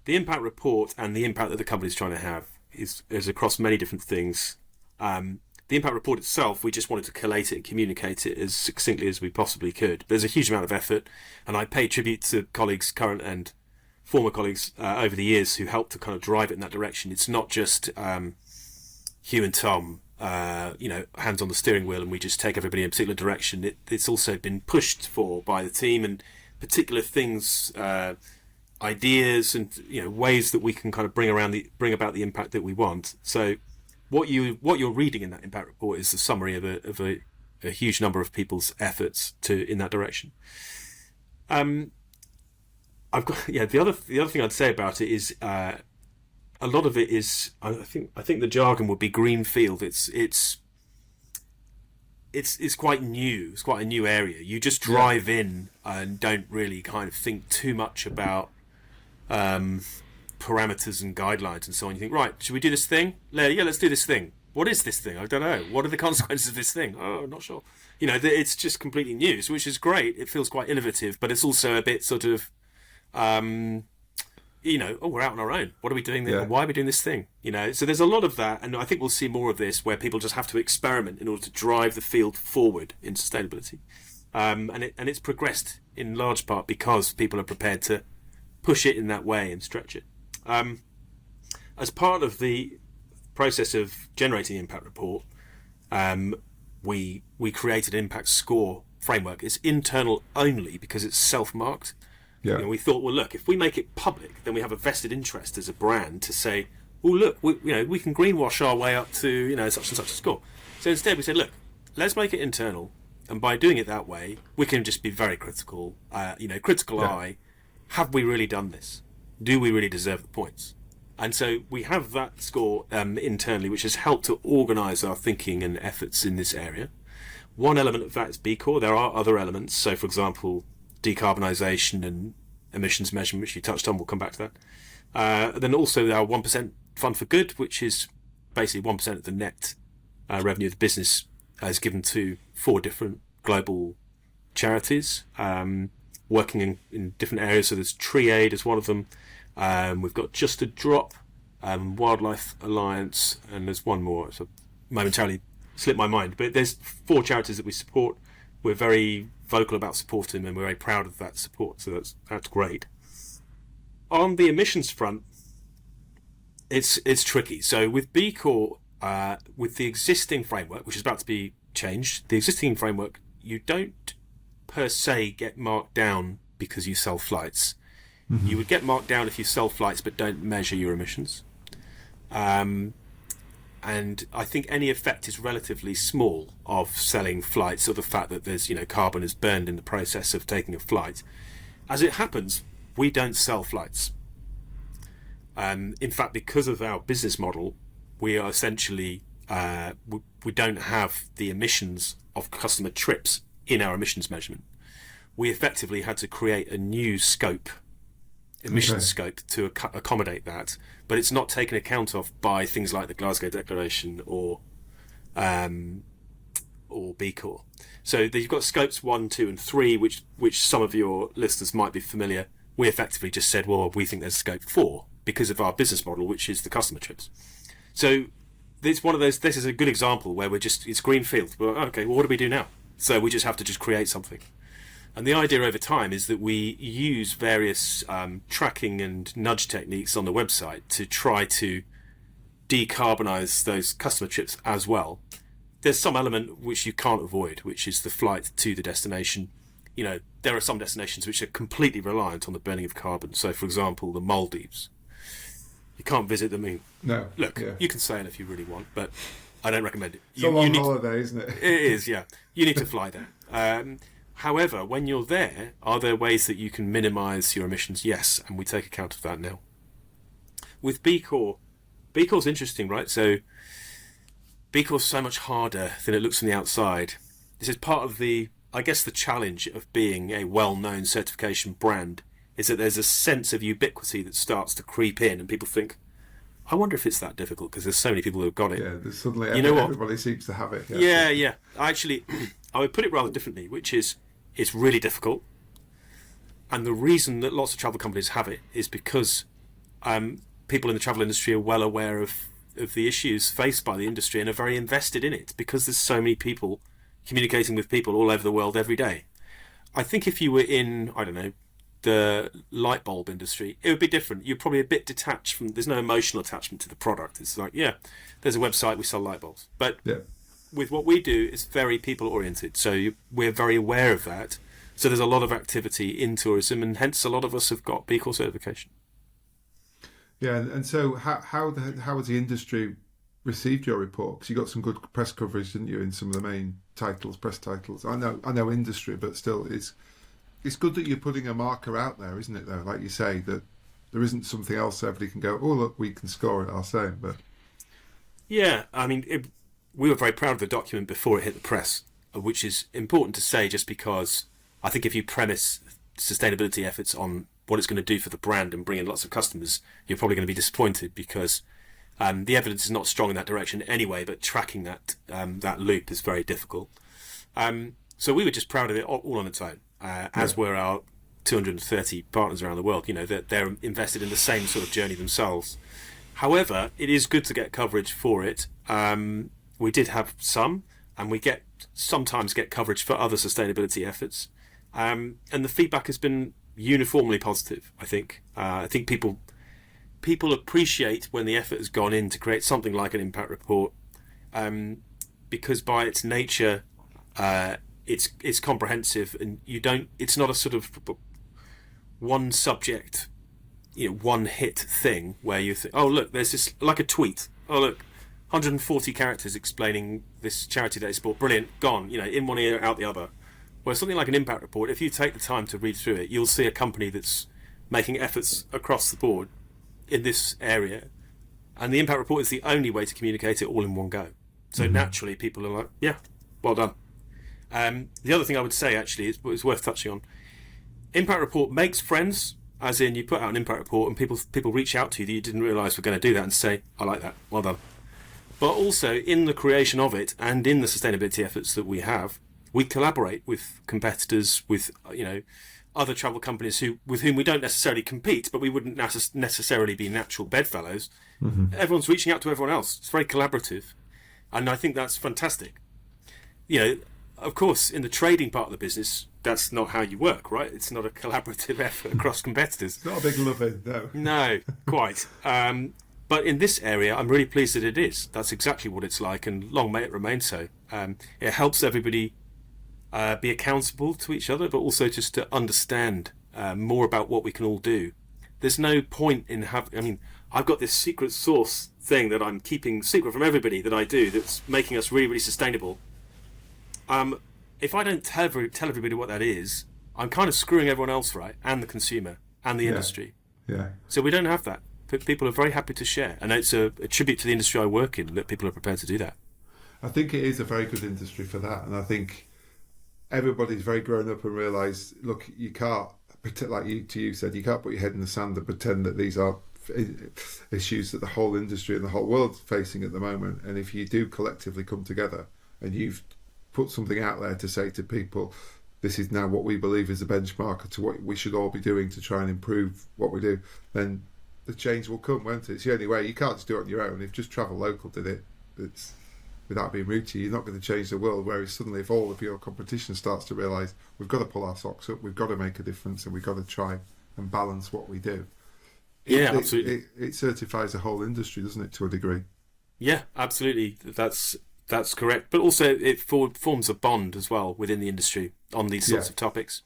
The impact report and the impact that the company's trying to have is across many different things. The impact report itself, we just wanted to collate it and communicate it as succinctly as we possibly could. There's a huge amount of effort, and I pay tribute to colleagues, current and former colleagues over the years, who helped to kind of drive it in that direction. It's not just Hugh and Tom, hands on the steering wheel, and we just take everybody in a particular direction. It's also been pushed for by the team, and particular things, ideas, and ways that we can kind of bring about the impact that we want. So what you're reading in that impact report is the summary of a huge number of people's efforts in that direction. The other thing I'd say about it is a lot of it is, I think the jargon would be greenfield. It's quite new. It's quite a new area. You just drive in and don't really kind of think too much about parameters and guidelines and so on. You think, right, should we do this thing? Yeah, let's do this thing. What is this thing? I don't know. What are the consequences of this thing? Oh, I'm not sure. It's just completely new, which is great. It feels quite innovative, but it's also a bit sort of, we're out on our own. What are we doing there? Why are we doing this thing? So there's a lot of that, and I think we'll see more of this, where people just have to experiment in order to drive the field forward in sustainability. And it's progressed in large part because people are prepared to push it in that way and stretch it. As part of the process of generating the impact report, we created an impact score framework. It's internal only because it's self-marked. Yeah. We thought, well, look, if we make it public, then we have a vested interest as a brand to say, well, look, we can greenwash our way up to such and such a score. So instead, we said, look, let's make it internal, and by doing it that way, we can just be very critical. Critical eye. Have we really done this? Do we really deserve the points? And so we have that score internally, which has helped to organise our thinking and efforts in this area. One element of that is B Corp. There are other elements. So, for example, Decarbonization and emissions measurement, which you touched on. We'll come back to that. Then also our 1% Fund for Good, which is basically 1% of the net revenue of the business, is given to 4 different global charities working in different areas. So there's Tree Aid as one of them. We've got Just a Drop, Wildlife Alliance, and there's one more. So momentarily slipped my mind, but there's 4 charities that we support. We're very vocal about supporting them, and we're very proud of that support. So that's great. On the emissions front, it's tricky. So with B Corp, with the existing framework, which is about to be changed, the existing framework, you don't per se get marked down because you sell flights. Mm-hmm. You would get marked down if you sell flights but don't measure your emissions. And I think any effect is relatively small of selling flights, or the fact that there's carbon is burned in the process of taking a flight. As it happens, we don't sell flights. In fact, because of our business model, we are essentially we don't have the emissions of customer trips in our emissions measurement. We effectively had to create a new emissions scope to accommodate that, but it's not taken account of by things like the Glasgow Declaration or B Corp. So you've got scopes 1, 2, and 3, which some of your listeners might be familiar. We effectively just said, well, we think there's scope 4 because of our business model, which is the customer trips. So it's one of those. This is a good example where it's greenfield. Well, okay, well, what do we do now? So we just have to just create something. And the idea over time is that we use various tracking and nudge techniques on the website to try to decarbonize those customer trips as well. There's some element which you can't avoid, which is the flight to the destination. There are some destinations which are completely reliant on the burning of carbon. So, for example, the Maldives. You can't visit them. No. Look, you can sail if you really want, but I don't recommend it. It's a long holiday, isn't it? It is, yeah. You need to fly there. However, when you're there, are there ways that you can minimise your emissions? Yes, and we take account of that now. With B Corp's interesting, right? So B Corp's so much harder than it looks from the outside. this is part of the, I guess, the challenge of being a well-known certification brand is that there's a sense of ubiquity that starts to creep in, and people think, I wonder if it's that difficult because there's so many people who have got it. Yeah, there's suddenly everybody seems to have it. Yeah. Actually, I would put it rather differently, which is it's really difficult. And the reason that lots of travel companies have it is because people in the travel industry are well aware of the issues faced by the industry and are very invested in it because there's so many people communicating with people all over the world every day. I think if you were in, I don't know, the light bulb industry, it would be different. You're probably a bit detached from, there's no emotional attachment to the product. It's like, yeah, there's a website, we sell light bulbs. But with what we do, it's very people oriented. So we're very aware of that. So there's a lot of activity in tourism, and hence a lot of us have got B Corp certification. Yeah, and so how has the industry received your report? Because you got some good press coverage, didn't you, in some of the main press titles? I know industry, but still, it's good that you're putting a marker out there, isn't it? Though, like you say, that there isn't something else everybody can go, oh look, we can score it ourselves. But yeah, I mean, we were very proud of the document before it hit the press, which is important to say, just because I think if you premise sustainability efforts on what it's going to do for the brand and bring in lots of customers, you're probably going to be disappointed because the evidence is not strong in that direction anyway. But tracking that loop is very difficult. So we were just proud of it all on its own, as were our 230 partners around the world. You know, that they're invested in the same sort of journey themselves. However, it is good to get coverage for it. We did have some, and we sometimes get coverage for other sustainability efforts. And the feedback has been uniformly positive. I think people appreciate when the effort has gone in to create something like an impact report, because by its nature, it's comprehensive, and it's not a sort of one subject, one hit thing where you think, oh look, there's this, like a tweet, oh look, 140 characters explaining this charity that I support, brilliant, gone, in one ear out the other. Whereas something like an impact report, if you take the time to read through it, you'll see a company that's making efforts across the board in this area, and the impact report is the only way to communicate it all in one go. So naturally people are like, yeah, well done. The other thing I would say actually is worth touching on. Impact report makes friends, as in you put out an impact report and people reach out to you that you didn't realise were going to do that and say, I like that, well done. But also in the creation of it and in the sustainability efforts that we have, we collaborate with competitors, with other travel companies with whom we don't necessarily compete, but we wouldn't necessarily be natural bedfellows. Everyone's reaching out to everyone else. It's very collaborative, and I think that's fantastic. Of course, in the trading part of the business, that's not how you work, right? It's not a collaborative effort across competitors. It's not a big loving, no. No, quite. But in this area, I'm really pleased that it is. That's exactly what it's like, and long may it remain so. It helps everybody be accountable to each other, but also just to understand more about what we can all do. There's no point in I've got this secret sauce thing that I'm keeping secret from everybody that I do that's making us really, really sustainable. If I don't tell everybody what that is, I'm kind of screwing everyone else, right? And the consumer and the industry. Yeah. So we don't have that. People are very happy to share. And it's a tribute to the industry I work in that people are prepared to do that. I think it is a very good industry for that. And I think everybody's very grown up and realised, look, you can't, like you said, you can't put your head in the sand and pretend that these are issues that the whole industry and the whole world's facing at the moment. And if you do collectively come together and you've put something out there to say to people, this is now what we believe is a benchmark to what we should all be doing to try and improve what we do, then the change will come, won't it? It's the only way. You can't just do it on your own. If just TravelLocal did it, it's without being rude to you, you're not going to change the world. Whereas suddenly, if all of your competition starts to realise we've got to pull our socks up, we've got to make a difference, and we've got to try and balance what we do. Absolutely. It certifies the whole industry, doesn't it, to a degree? Yeah, absolutely. That's correct. But also, it forms a bond as well within the industry on these sorts of topics.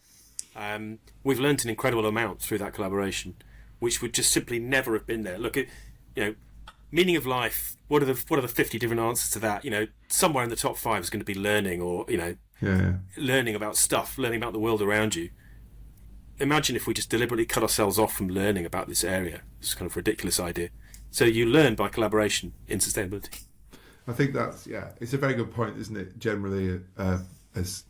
We've learnt an incredible amount through that collaboration, which would just simply never have been there. Look at, meaning of life. What are the 50 different answers to that? Somewhere in the top 5 is going to be learning, or learning about stuff, learning about the world around you. Imagine if we just deliberately cut ourselves off from learning about this area. It's kind of a ridiculous idea. So you learn by collaboration in sustainability. I think that's it's a very good point, isn't it? Generally, as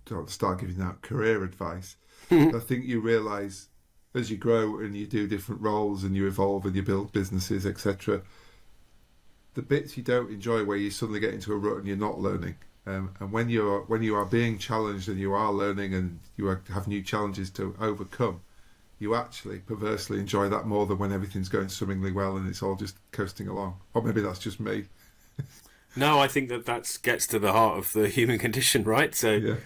don't start giving out career advice. I think you realise as you grow and you do different roles and you evolve and you build businesses, etc., the bits you don't enjoy where you suddenly get into a rut and you're not learning. And when you are being challenged and you are learning and have new challenges to overcome, you actually perversely enjoy that more than when everything's going swimmingly well and it's all just coasting along. Or maybe that's just me. No, I think that gets to the heart of the human condition, right? So Yeah.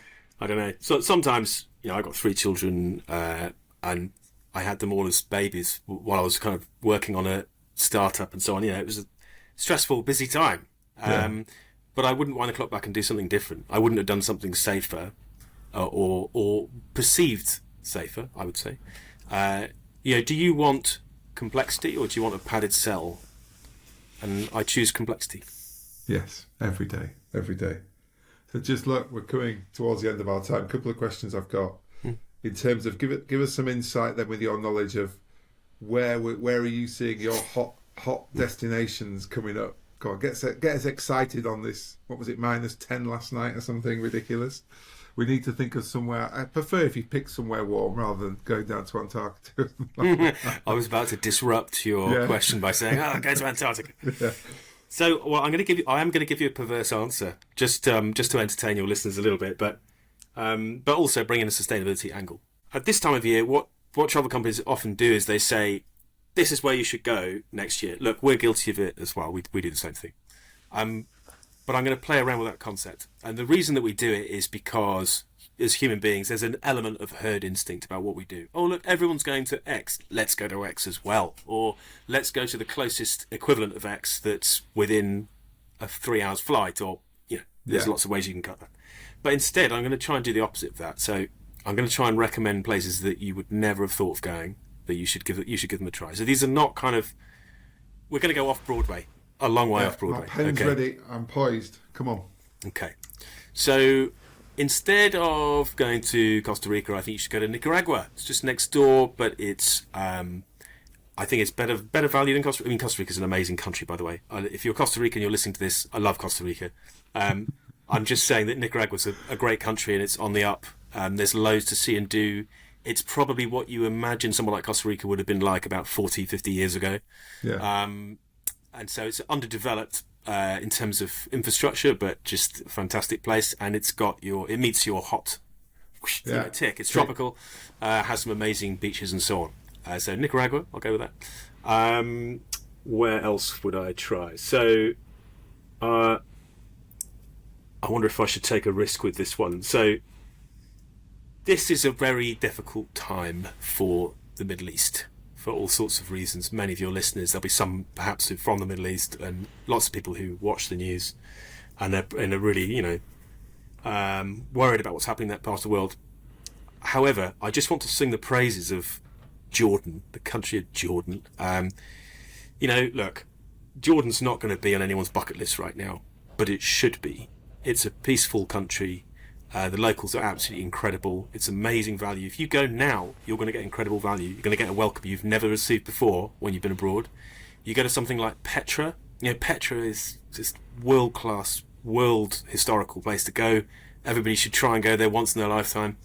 I don't know. So sometimes, I got 3 children, and I had them all as babies while I was kind of working on a startup and so on. It was a stressful, busy time. But I wouldn't wind the clock back and do something different. I wouldn't have done something safer, or perceived safer, I would say. Do you want complexity or do you want a padded cell? And I choose complexity. Yes, every day. So just look, we're coming towards the end of our time. A couple of questions I've got in terms of give us some insight then with your knowledge of where are you seeing your hot destinations coming up? Go on, get us excited on this. What was it, -10 last night or something ridiculous? We need to think of somewhere. I prefer if you pick somewhere warm rather than going down to Antarctica. I was about to disrupt your question by saying, go to Antarctica. Yeah. So, well, I am going to give you a perverse answer, just to entertain your listeners a little bit, but also bring in a sustainability angle. At this time of year, what travel companies often do is they say, this is where you should go next year. Look, we're guilty of it as well. We do the same thing. But I'm going to play around with that concept. And the reason that we do it is because, as human beings, there's an element of herd instinct about what we do. Oh, look, everyone's going to X. Let's go to X as well. Or let's go to the closest equivalent of X that's within a 3 hours flight. Or, there's lots of ways you can cut that. But instead, I'm going to try and do the opposite of that. So I'm going to try and recommend places that you would never have thought of going, that you should give them a try. So these are not we're going to go off Broadway. A long way off Broadway. My pen's ready. I'm poised. Come on. Okay. So instead of going to Costa Rica, I think you should go to Nicaragua. It's just next door, but it's I think it's better value than Costa Rica. I mean, Costa Rica is an amazing country, by the way. If you're Costa Rican and you're listening to this, I love Costa Rica. I'm just saying that Nicaragua's a great country and it's on the up. There's loads to see and do. It's probably what you imagine someone like Costa Rica would have been like about 40, 50 years ago. Yeah. And so it's underdeveloped in terms of infrastructure, but just a fantastic place. And it meets your hot tick. It's tropical, has some amazing beaches and so on. So Nicaragua, I'll go with that. Where else would I try? So I wonder if I should take a risk with this one. So this is a very difficult time for the Middle East, for all sorts of reasons. Many of your listeners, there'll be some perhaps from the Middle East, and lots of people who watch the news and are really, worried about what's happening in that part of the world. However, I just want to sing the praises of Jordan, the country of Jordan. Look, Jordan's not going to be on anyone's bucket list right now, but it should be. It's a peaceful country. The locals are absolutely incredible. It's amazing value. If you go now, you're going to get incredible value. You're going to get a welcome you've never received before when you've been abroad. You go to something like Petra. Petra is just world-class, world historical place to go. Everybody should try and go there once in their lifetime.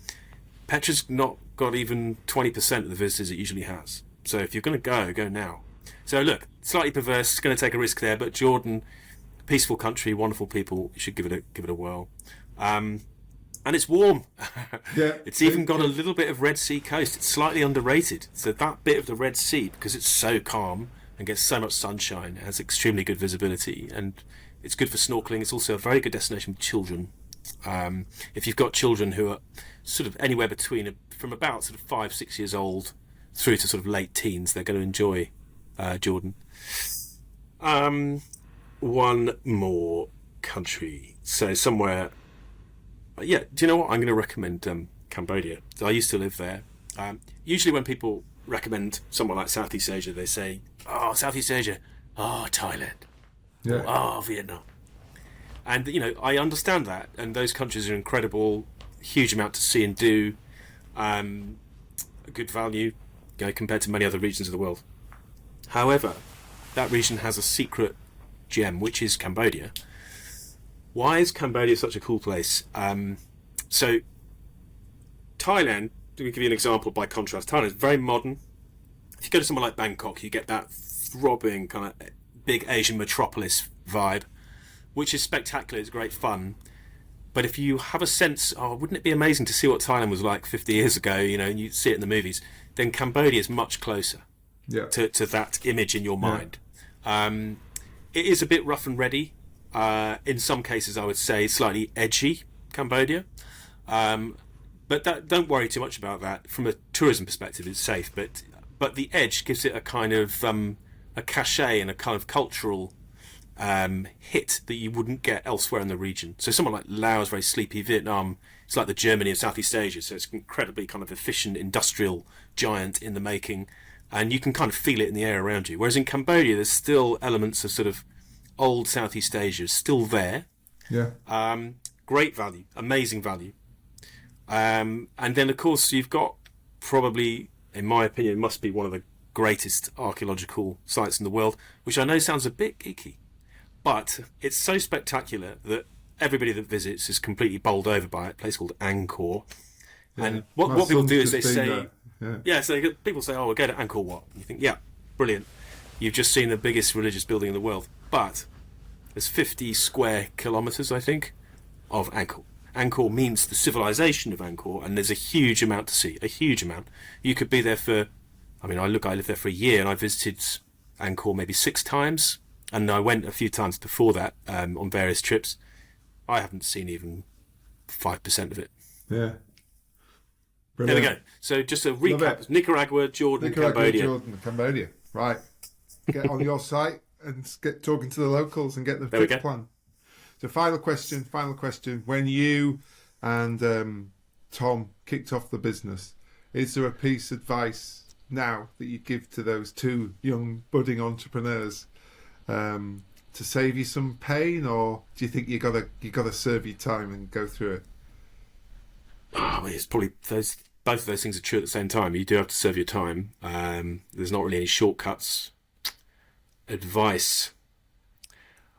Petra's not got even 20% of the visitors it usually has. So if you're going to go now. So look, slightly perverse, it's going to take a risk there, but Jordan, peaceful country, wonderful people, you should give it a whirl. And it's warm. Yeah. It's even got a little bit of Red Sea coast. It's slightly underrated. So that bit of the Red Sea, because it's so calm and gets so much sunshine, has extremely good visibility, and it's good for snorkeling. It's also a very good destination for children. If you've got children who are sort of anywhere between from about sort of 5-6 years old through to sort of late teens, they're going to enjoy Jordan. One more country. So somewhere. Do you know what? I'm going to recommend Cambodia. So I used to live there. Usually when people recommend somewhere like Southeast Asia, they say, Southeast Asia, Thailand, Vietnam. And, I understand that. And those countries are incredible, huge amount to see and do, good value, compared to many other regions of the world. However, that region has a secret gem, which is Cambodia. Why is Cambodia such a cool place? So Thailand, to give you an example by contrast, Thailand is very modern. If you go to somewhere like Bangkok, you get that throbbing kind of big Asian metropolis vibe, which is spectacular. It's great fun. But if you have a sense, oh, wouldn't it be amazing to see what Thailand was like 50 years ago, and you see it in the movies, then Cambodia is much closer to that image in your mind. It is a bit rough and ready. In some cases, I would say slightly edgy, Cambodia. But don't worry too much about that. From a tourism perspective, it's safe. But the edge gives it a kind of a cachet and a kind of cultural hit that you wouldn't get elsewhere in the region. So someone like Laos, very sleepy. Vietnam, it's like the Germany of Southeast Asia. So it's incredibly kind of efficient industrial giant in the making. And you can kind of feel it in the air around you. Whereas in Cambodia, there's still elements of sort of old Southeast Asia still there. Yeah. Great value, amazing value. And then, of course, you've got probably, in my opinion, must be one of the greatest archaeological sites in the world, which I know sounds a bit geeky, but it's so spectacular that everybody that visits is completely bowled over by it. A place called Angkor. Yeah. And what people do is they say, so people say, oh, we'll go to Angkor Wat. And you think, yeah, brilliant. You've just seen the biggest religious building in the world. But there's 50 square kilometres, I think, of Angkor. Angkor means the civilization of Angkor, and there's a huge amount to see, a huge amount. You could be there for, I lived there for a year, and I visited Angkor maybe 6 times, and I went a few times before that on various trips. I haven't seen even 5% of it. Yeah. Brilliant. There we go. So just a recap: Nicaragua, Jordan, Cambodia. Right. Get on your site and get talking to the locals and get the trip plan. So final question. When you and Tom kicked off the business, is there a piece of advice now that you'd give to those 2 young budding entrepreneurs to save you some pain, or do you think you gotta serve your time and go through it? It's probably both of those things are true at the same time. You do have to serve your time. There's not really any shortcuts. Advice.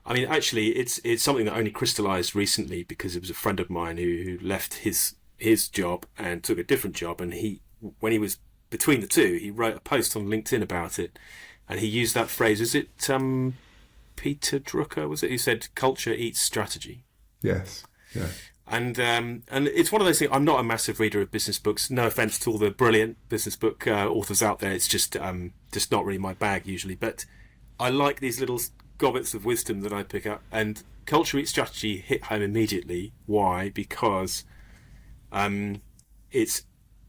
Actually, it's something that only crystallised recently because it was a friend of mine who left his job and took a different job, and when he was between the two, he wrote a post on LinkedIn about it, and he used that phrase. Is it Peter Drucker? Was it? He said, "Culture eats strategy." Yes. Yeah. And it's one of those things. I'm not a massive reader of business books. No offense to all the brilliant business book authors out there. It's just not really my bag usually. But I like these little gobbets of wisdom that I pick up. And culture eats strategy hit home immediately. Why? Because it's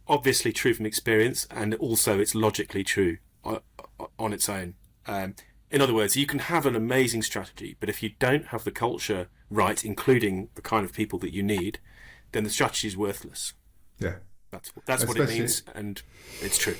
obviously true from experience, and also it's logically true on its own. In other words, you can have an amazing strategy, but if you don't have the culture right, including the kind of people that you need, then the strategy is worthless. Yeah. That's what it means, and it's true.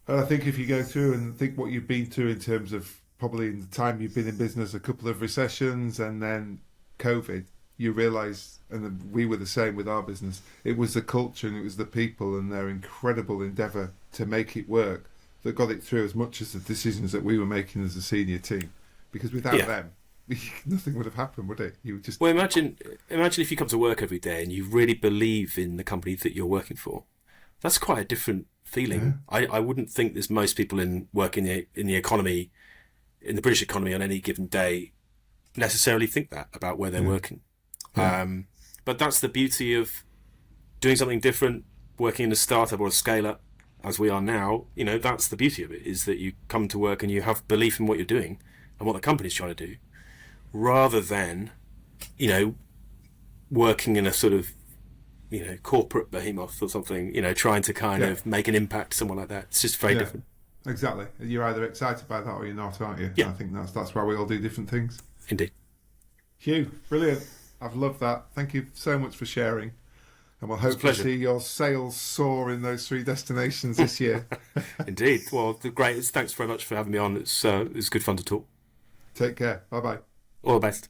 And I think if you go through and think what you've been through in terms of probably in the time you've been in business, a couple of recessions and then COVID, you realise, and we were the same with our business, it was the culture and it was the people and their incredible endeavour to make it work that got it through as much as the decisions that we were making as a senior team. Because without them, nothing would have happened, would it? You just imagine if you come to work every day and you really believe in the company that you're working for. That's quite a different feeling. Yeah. I wouldn't think there's most people working in the economy, in the British economy on any given day, necessarily think that about where they're working. Yeah. But that's the beauty of doing something different, working in a startup or a scale up, as we are now. That's the beauty of it, is that you come to work and you have belief in what you're doing and what the company's trying to do, rather than, working in a sort of, corporate behemoth or something, trying to kind of make an impact, someone like that. It's just very different. Exactly. You're either excited by that or you're not, aren't you? Yeah. I think that's why we all do different things. Indeed. Hugh, brilliant. I've loved that. Thank you so much for sharing. And we'll hopefully see your sales soar in those 3 destinations this year. Indeed. Well, great. Thanks very much for having me on. It's good fun to talk. Take care. Bye-bye. All the best.